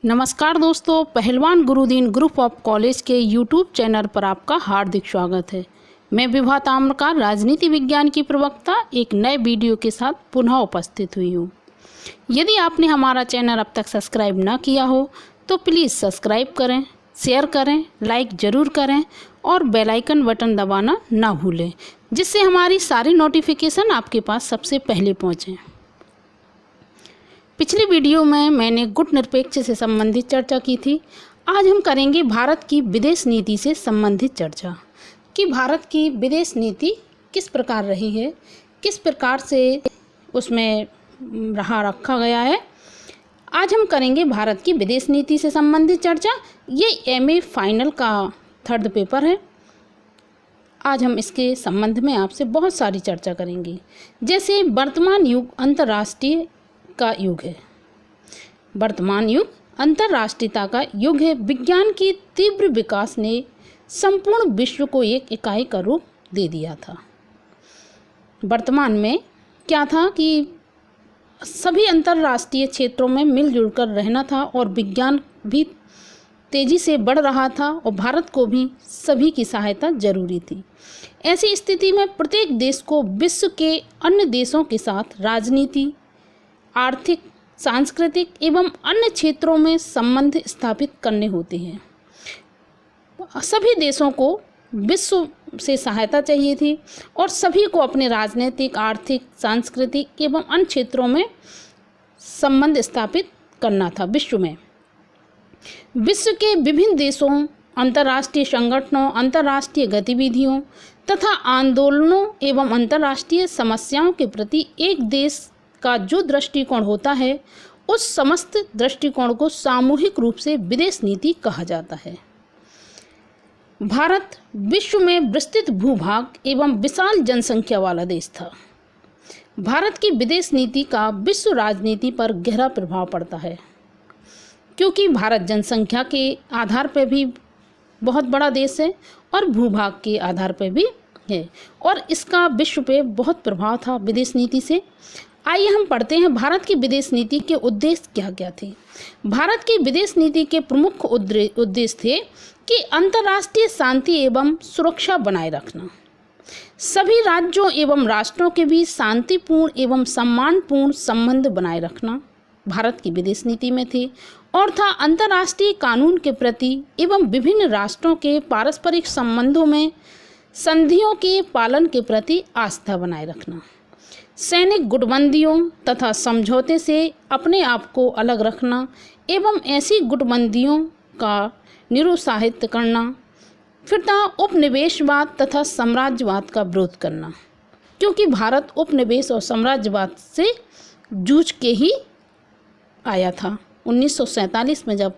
नमस्कार दोस्तों, पहलवान गुरुदीन ग्रुप ऑफ कॉलेज के यूट्यूब चैनल पर आपका हार्दिक स्वागत है। मैं विभा ताम्रकार, राजनीति विज्ञान की प्रवक्ता, एक नए वीडियो के साथ पुनः उपस्थित हुई हूँ। यदि आपने हमारा चैनल अब तक सब्सक्राइब ना किया हो तो प्लीज़ सब्सक्राइब करें, शेयर करें, लाइक ज़रूर करें और बेल आइकन बटन दबाना ना भूलें, जिससे हमारी सारी नोटिफिकेशन आपके पास सबसे पहले पहुँचें। पिछली वीडियो में मैंने गुट निरपेक्ष से संबंधित चर्चा की थी। आज हम करेंगे भारत की विदेश नीति से संबंधित चर्चा कि भारत की विदेश नीति किस प्रकार रही है, किस प्रकार से उसमें रखा गया है। आज हम करेंगे भारत की विदेश नीति से संबंधित चर्चा। ये एमए फाइनल का 3rd पेपर है। आज हम इसके संबंध में आपसे बहुत सारी चर्चा करेंगे। जैसे वर्तमान युग अंतर्राष्ट्रीय का युग है, वर्तमान युग अंतर्राष्ट्रीयता का युग है। विज्ञान की तीव्र विकास ने संपूर्ण विश्व को एक इकाई का रूप दे दिया था। वर्तमान में क्या था कि सभी अंतर्राष्ट्रीय क्षेत्रों में मिलजुल कर रहना था और विज्ञान भी तेज़ी से बढ़ रहा था और भारत को भी सभी की सहायता जरूरी थी। ऐसी स्थिति में प्रत्येक देश को विश्व के अन्य देशों के साथ राजनीति, आर्थिक, सांस्कृतिक एवं अन्य क्षेत्रों में संबंध स्थापित करने होते हैं। सभी देशों को विश्व से सहायता चाहिए थी और सभी को अपने राजनीतिक, आर्थिक, सांस्कृतिक एवं अन्य क्षेत्रों में संबंध स्थापित करना था। विश्व के विभिन्न देशों, अंतर्राष्ट्रीय संगठनों, अंतर्राष्ट्रीय गतिविधियों तथा आंदोलनों एवं अंतर्राष्ट्रीय समस्याओं के प्रति एक देश का जो दृष्टिकोण होता है, उस समस्त दृष्टिकोण को सामूहिक रूप से विदेश नीति कहा जाता है। भारत विश्व में विस्तृत भूभाग एवं विशाल जनसंख्या वाला देश था। भारत की विदेश नीति का विश्व राजनीति पर गहरा प्रभाव पड़ता है, क्योंकि भारत जनसंख्या के आधार पर भी बहुत बड़ा देश है और भूभाग के आधार पर भी है और इसका विश्व पे बहुत प्रभाव था विदेश नीति से। आइए हम पढ़ते हैं भारत की विदेश नीति के उद्देश्य क्या क्या थे। भारत की विदेश नीति के प्रमुख उद्देश्य थे कि अंतर्राष्ट्रीय शांति एवं सुरक्षा बनाए रखना, सभी राज्यों एवं राष्ट्रों के बीच शांतिपूर्ण एवं सम्मानपूर्ण संबंध बनाए रखना भारत की विदेश नीति में थे, और था अंतर्राष्ट्रीय कानून के प्रति एवं विभिन्न राष्ट्रों के पारस्परिक संबंधों में संधियों के पालन के प्रति आस्था बनाए रखना, सैनिक गुटबंदियों तथा समझौते से अपने आप को अलग रखना एवं ऐसी गुटबंदियों का निरुत्साहित करना। फिर था उपनिवेशवाद तथा साम्राज्यवाद का विरोध करना, क्योंकि भारत उपनिवेश और साम्राज्यवाद से जूझ के ही आया था। 1947 में जब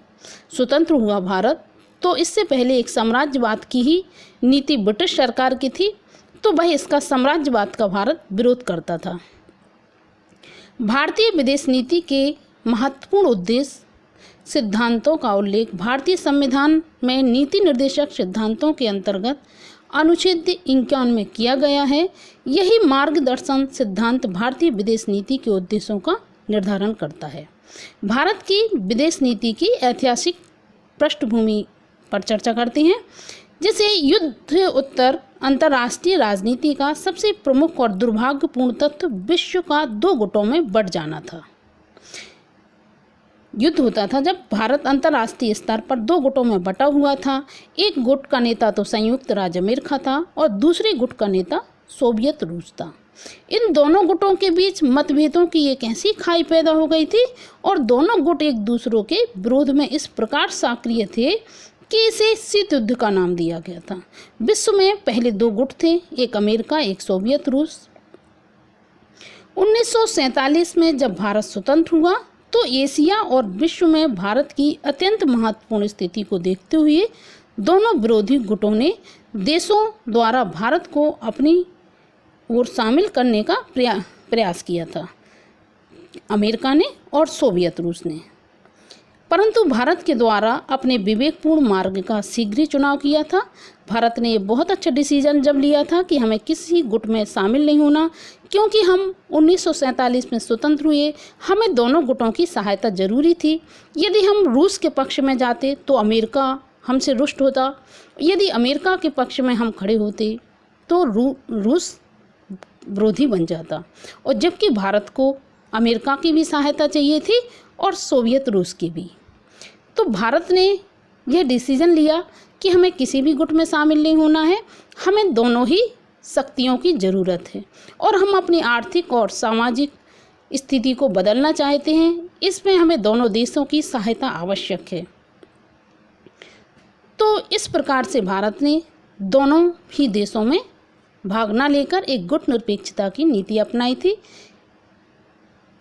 स्वतंत्र हुआ भारत, तो इससे पहले एक साम्राज्यवाद की ही नीति ब्रिटिश सरकार की थी, तो वह इसका साम्राज्यवाद का भारत विरोध करता था। भारतीय विदेश नीति के महत्वपूर्ण उद्देश्य सिद्धांतों का उल्लेख भारतीय संविधान में नीति निर्देशक सिद्धांतों के अंतर्गत अनुच्छेद 51 में किया गया है। यही मार्गदर्शन सिद्धांत भारतीय विदेश नीति के उद्देश्यों का निर्धारण करता है। भारत की विदेश नीति की ऐतिहासिक पृष्ठभूमि पर चर्चा करते हैं। जैसे युद्ध उत्तर अंतर्राष्ट्रीय राजनीति का सबसे प्रमुख और दुर्भाग्यपूर्ण तथ्य विश्व का 2 गुटों में बंट जाना था। युद्ध होता था जब भारत अंतर्राष्ट्रीय स्तर पर 2 गुटों में बटा हुआ था। एक गुट का नेता तो संयुक्त राज्य अमेरिका था और दूसरे गुट का नेता सोवियत रूस था। इन दोनों गुटों के बीच मतभेदों की एक ऐसी खाई पैदा हो गई थी और दोनों गुट एक दूसरों के विरोध में इस प्रकार सक्रिय थे कि इसे शीत युद्ध का नाम दिया गया था। विश्व में पहले 2 गुट थे, एक अमेरिका, एक सोवियत रूस। 1947 में जब भारत स्वतंत्र हुआ तो एशिया और विश्व में भारत की अत्यंत महत्वपूर्ण स्थिति को देखते हुए दोनों विरोधी गुटों ने देशों द्वारा भारत को अपनी ओर शामिल करने का प्रयास किया था, अमेरिका ने और सोवियत रूस ने। परंतु भारत के द्वारा अपने विवेकपूर्ण मार्ग का शीघ्र ही चुनाव किया था। भारत ने ये बहुत अच्छा डिसीजन जब लिया था कि हमें किसी गुट में शामिल नहीं होना, क्योंकि हम 1947 में स्वतंत्र हुए, हमें दोनों गुटों की सहायता जरूरी थी। यदि हम रूस के पक्ष में जाते तो अमेरिका हमसे रुष्ट होता, यदि अमेरिका के पक्ष में हम खड़े होते तो रूस विरोधी बन जाता, और जबकि भारत को अमेरिका की भी सहायता चाहिए थी और सोवियत रूस की भी। तो भारत ने यह डिसीजन लिया कि हमें किसी भी गुट में शामिल नहीं होना है, हमें दोनों ही शक्तियों की ज़रूरत है और हम अपनी आर्थिक और सामाजिक स्थिति को बदलना चाहते हैं। इसमें हमें दोनों देशों की सहायता आवश्यक है। तो इस प्रकार से भारत ने दोनों ही देशों में भाग न लेकर एक गुट निरपेक्षता की नीति अपनाई थी।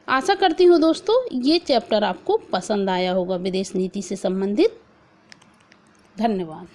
आशा करती हूँ दोस्तों ये चैप्टर आपको पसंद आया होगा विदेश नीति से संबंधित। धन्यवाद।